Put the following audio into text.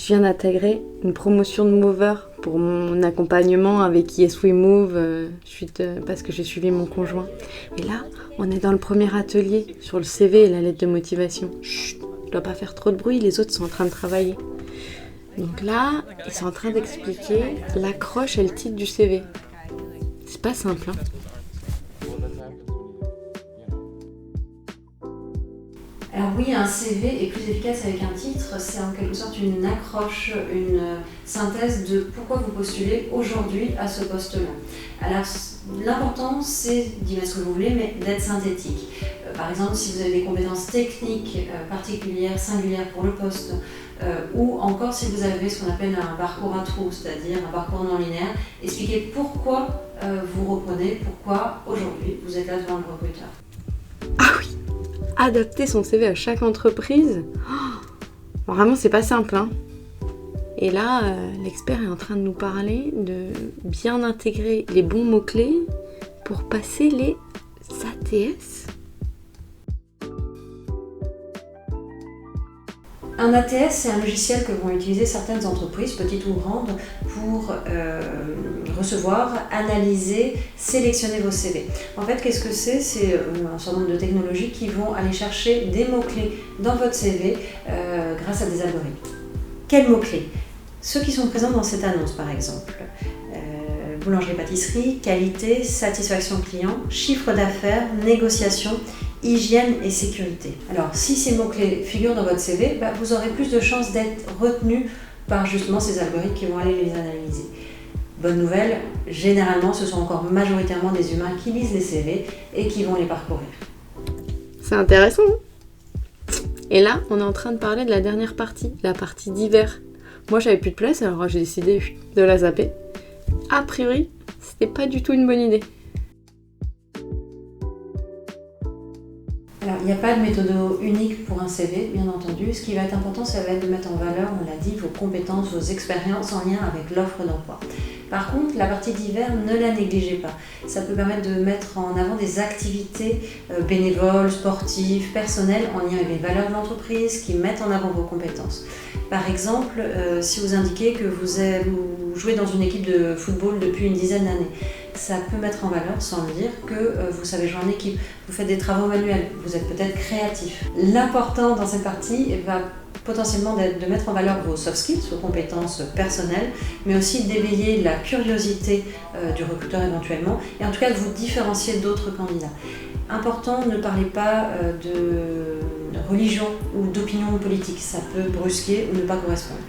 Je viens d'intégrer une promotion de mover pour mon accompagnement avec Yes We Move parce que j'ai suivi mon conjoint. Et là, on est dans le premier atelier sur le CV et la lettre de motivation. Chut, je dois pas faire trop de bruit, les autres sont en train de travailler. Donc là, ils sont en train d'expliquer l'accroche et le titre du CV. C'est pas simple, hein. Alors oui, un CV est plus efficace avec un titre, c'est en quelque sorte une accroche, une synthèse de pourquoi vous postulez aujourd'hui à ce poste-là. Alors l'important c'est d'y mettre ce que vous voulez, mais d'être synthétique. Par exemple, si vous avez des compétences techniques particulières, singulières pour le poste, ou encore si vous avez ce qu'on appelle un parcours à trous, c'est-à-dire un parcours non linéaire, expliquez pourquoi vous reprenez, pourquoi aujourd'hui vous êtes là devant le recruteur. Ah oui, adapter son CV à chaque entreprise, vraiment c'est pas simple, hein. Et là, l'expert est en train de nous parler de bien intégrer les bons mots-clés pour passer les ATS. Un ATS, c'est un logiciel que vont utiliser certaines entreprises, petites ou grandes, pour recevoir, analyser, sélectionner vos CV. En fait, qu'est-ce que c'est ? C'est un certain nombre de technologies qui vont aller chercher des mots-clés dans votre CV grâce à des algorithmes. Quels mots-clés ? Ceux qui sont présents dans cette annonce, par exemple. Boulangerie-pâtisserie, qualité, satisfaction client, chiffre d'affaires, négociation, hygiène et sécurité. Alors, si ces mots-clés figurent dans votre CV, vous aurez plus de chances d'être retenu par justement ces algorithmes qui vont aller les analyser. Bonne nouvelle, généralement, ce sont encore majoritairement des humains qui lisent les CV et qui vont les parcourir. C'est intéressant, hein ? Et là, on est en train de parler de la dernière partie, la partie divers. Moi, j'avais plus de place, alors j'ai décidé de la zapper. A priori, c'était pas du tout une bonne idée. Alors, il n'y a pas de méthode unique pour un CV, bien entendu. Ce qui va être important, ça va être de mettre en valeur, on l'a dit, vos compétences, vos expériences en lien avec l'offre d'emploi. Par contre, la partie divers, ne la négligez pas. Ça peut permettre de mettre en avant des activités bénévoles, sportives, personnelles, en lien avec les valeurs de l'entreprise, qui mettent en avant vos compétences. Par exemple, si vous indiquez que vous jouez dans une équipe de football depuis une dizaine d'années, ça peut mettre en valeur, sans le dire, que vous savez jouer en équipe, vous faites des travaux manuels, vous êtes peut-être créatif. L'important dans cette partie va potentiellement de mettre en valeur vos soft skills, vos compétences personnelles, mais aussi d'éveiller la curiosité du recruteur éventuellement, et en tout cas de vous différencier d'autres candidats. Important, ne parlez pas de religion ou d'opinion politique, ça peut brusquer ou ne pas correspondre.